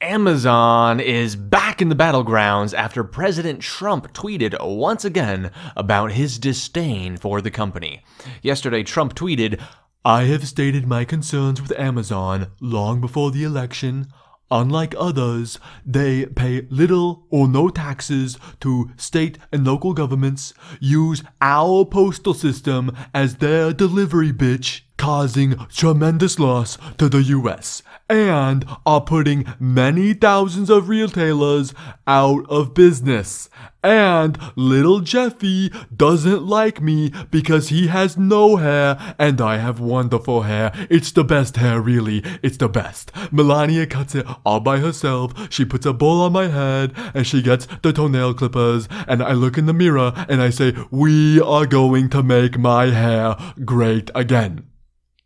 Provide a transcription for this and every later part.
Amazon is back in the battlegrounds after President Trump tweeted once again about his disdain for the company. Yesterday, Trump tweeted, "I have stated my concerns with Amazon long before the election. Unlike others, they pay little or no taxes to state and local governments, use our postal system as their delivery bitch, causing tremendous loss to the US, and are putting many thousands of retailers out of business. And little Jeffy doesn't like me because he has no hair and I have wonderful hair. It's the best hair, really. It's the best. Melania cuts it all by herself. She puts a bowl on my head and she gets the toenail clippers, and I look in the mirror and I say, we are going to make my hair great again."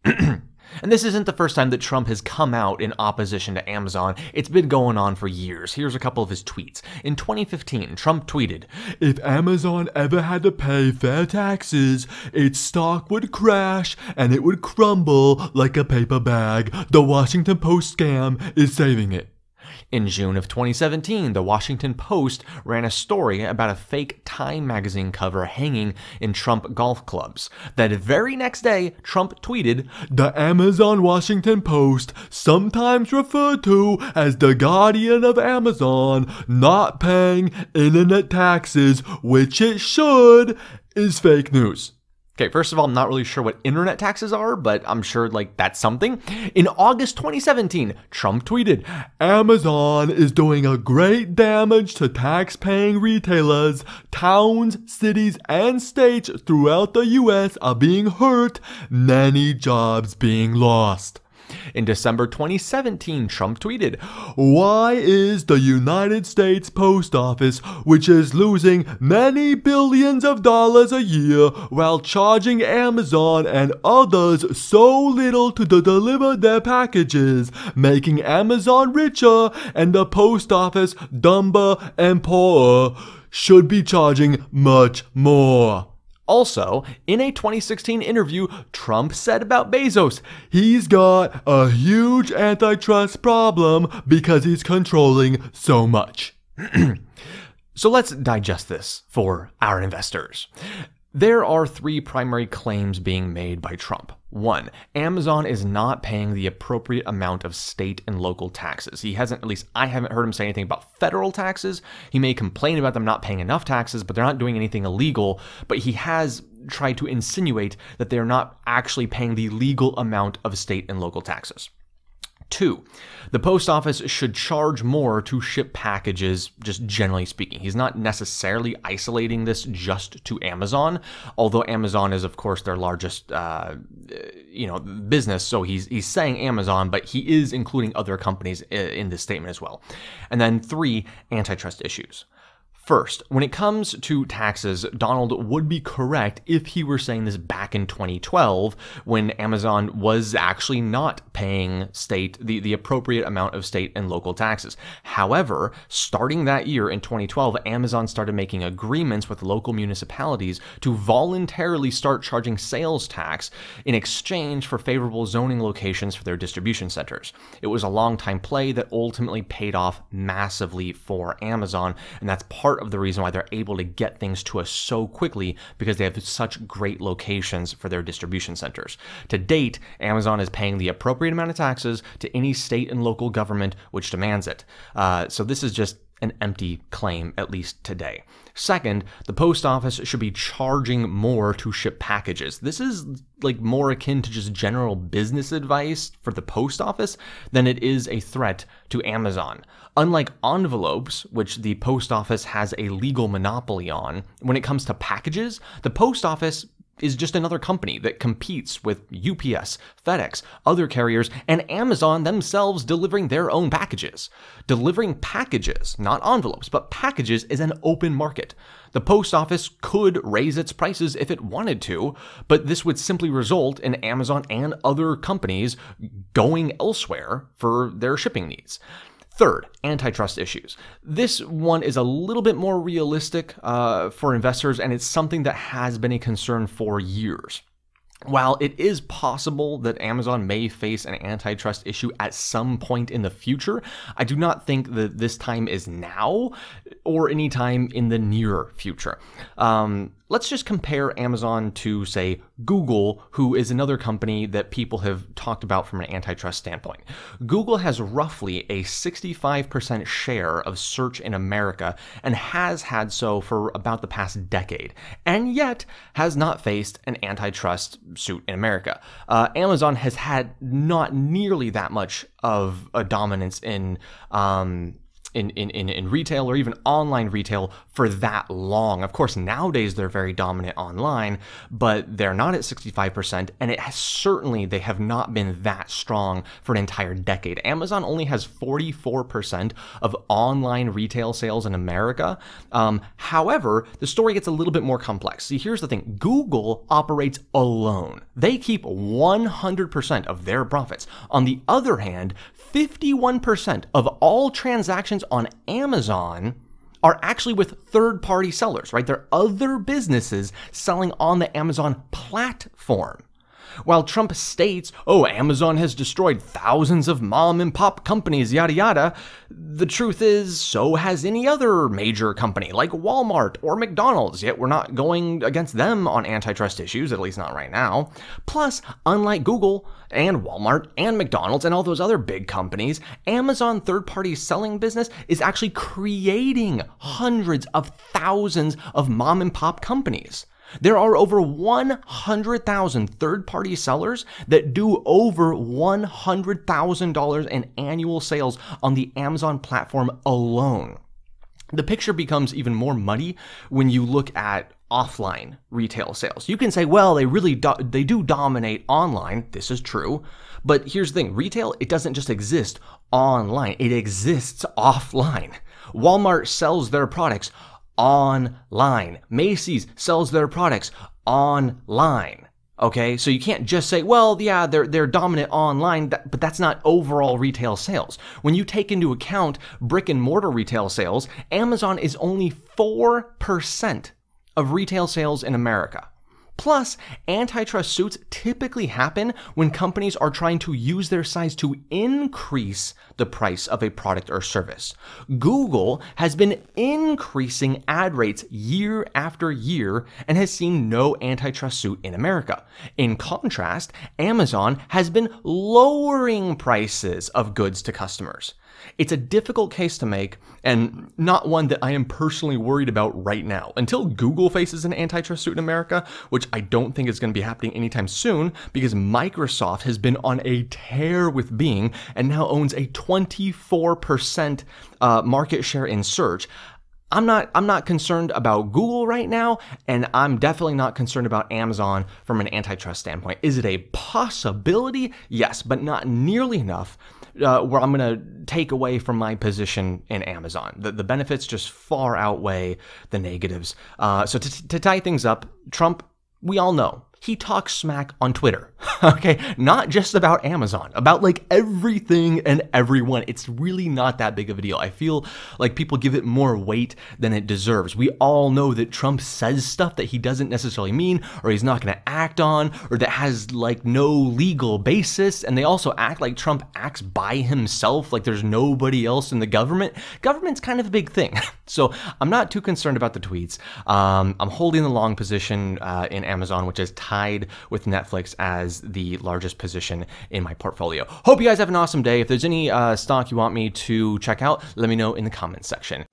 And this isn't the first time that Trump has come out in opposition to Amazon. It's been going on for years. Here's a couple of his tweets. In 2015, Trump tweeted, "If Amazon ever had to pay fair taxes, its stock would crash and it would crumble like a paper bag. The Washington Post scam is saving it." In June of 2017, the Washington Post ran a story about a fake Time magazine cover hanging in Trump golf clubs. That very next day, Trump tweeted, "The Amazon Washington Post, sometimes referred to as the Guardian of Amazon, not paying internet taxes, which it should, is fake news." Okay, first of all, I'm not really sure what internet taxes are, but I'm sure, that's something. In August 2017, Trump tweeted, "Amazon is doing a great damage to tax-paying retailers. Towns, cities, and states throughout the US are being hurt, many jobs being lost." In December 2017, Trump tweeted, "Why is the United States Post Office, which is losing many billions of dollars a year while charging Amazon and others so little to deliver their packages, making Amazon richer and the post office dumber and poorer, should be charging much more?" Also, in a 2016 interview, Trump said about Bezos, "He's got a huge antitrust problem because he's controlling so much." So let's digest this for our investors. There are three primary claims being made by Trump. One, Amazon is not paying the appropriate amount of state and local taxes. He hasn't, at least I haven't heard him say anything about federal taxes. He may complain about them not paying enough taxes, but they're not doing anything illegal. But he has tried to insinuate that they're not actually paying the legal amount of state and local taxes. Two, the post office should charge more to ship packages, just generally speaking. He's not necessarily isolating this just to Amazon, although Amazon is, of course, their largest, business. So he's saying Amazon, but he is including other companies in this statement as well. And then three, antitrust issues. First, when it comes to taxes, Donald would be correct if he were saying this back in 2012 when Amazon was actually not paying the appropriate amount of state and local taxes. However, starting that year in 2012, Amazon started making agreements with local municipalities to voluntarily start charging sales tax in exchange for favorable zoning locations for their distribution centers. It was a long-time play that ultimately paid off massively for Amazon, and that's part of the reason why they're able to get things to us so quickly, because they have such great locations for their distribution centers. To date, Amazon is paying the appropriate amount of taxes to any state and local government which demands it. So this is just an empty claim, at least today. Second, the post office should be charging more to ship packages. This is more akin to just general business advice for the post office than it is a threat to Amazon. Unlike envelopes, which the post office has a legal monopoly on, when it comes to packages, the post office is just another company that competes with UPS, FedEx, other carriers, and Amazon themselves delivering their own packages. Delivering packages, not envelopes, but packages, is an open market. The post office could raise its prices if it wanted to, but this would simply result in Amazon and other companies going elsewhere for their shipping needs. Third, antitrust issues. This one is a little bit more realistic for investors, and it's something that has been a concern for years. While it is possible that Amazon may face an antitrust issue at some point in the future, I do not think that this time is now or any time in the near future. Let's just compare Amazon to, say, Google, who is another company that people have talked about from an antitrust standpoint. Google has roughly a 65% share of search in America and has had so for about the past decade, and yet has not faced an antitrust suit in America. Amazon has had not nearly that much of a dominance in retail or even online retail for that long. Of course, nowadays they're very dominant online, but they're not at 65%, and they have not been that strong for an entire decade. Amazon only has 44% of online retail sales in America. However, the story gets a little bit more complex. See, here's the thing. Google operates alone. They keep 100% of their profits. On the other hand, 51% of all transactions on Amazon are actually with third-party sellers, right? They're other businesses selling on the Amazon platform. While Trump states, oh, Amazon has destroyed thousands of mom and pop companies, yada yada, the truth is, so has any other major company like Walmart or McDonald's, yet we're not going against them on antitrust issues, at least not right now. Plus, unlike Google and Walmart and McDonald's and all those other big companies, Amazon third-party selling business is actually creating hundreds of thousands of mom and pop companies. There are over 100,000 third-party sellers that do over $100,000 in annual sales on the Amazon platform alone. The picture becomes even more muddy when you look at offline retail sales. You can say, well, they do dominate online. This is true. But here's the thing. Retail, it doesn't just exist online. It exists offline. Walmart sells their products online. Macy's sells their products online. Okay, so you can't just say, well, yeah, they're dominant online, but that's not overall retail sales. When you take into account brick and mortar retail sales, Amazon is only 4% of retail sales in America. Plus, antitrust suits typically happen when companies are trying to use their size to increase the price of a product or service. Google has been increasing ad rates year after year and has seen no antitrust suit in America. In contrast, Amazon has been lowering prices of goods to customers. It's a difficult case to make, and not one that I am personally worried about right now. Until Google faces an antitrust suit in America, which I don't think is going to be happening anytime soon, because Microsoft has been on a tear with Bing and now owns a 24% market share in search. I'm not concerned about Google right now, and I'm definitely not concerned about Amazon from an antitrust standpoint. Is it a possibility? Yes, but not nearly enough where I'm going to take away from my position in Amazon. The benefits just far outweigh the negatives. So to tie things up, Trump, we all know, he talks smack on Twitter, okay? Not just about Amazon, about like everything and everyone. It's really not that big of a deal. I feel like people give it more weight than it deserves. We all know that Trump says stuff that he doesn't necessarily mean, or he's not going to act on, or that has like no legal basis. And they also act like Trump acts by himself, like there's nobody else in the government. Government's kind of a big thing. So I'm not too concerned about the tweets. I'm holding the long position in Amazon, which is tied with Netflix as the largest position in my portfolio. Hope you guys have an awesome day. If there's any stock you want me to check out, let me know in the comments section.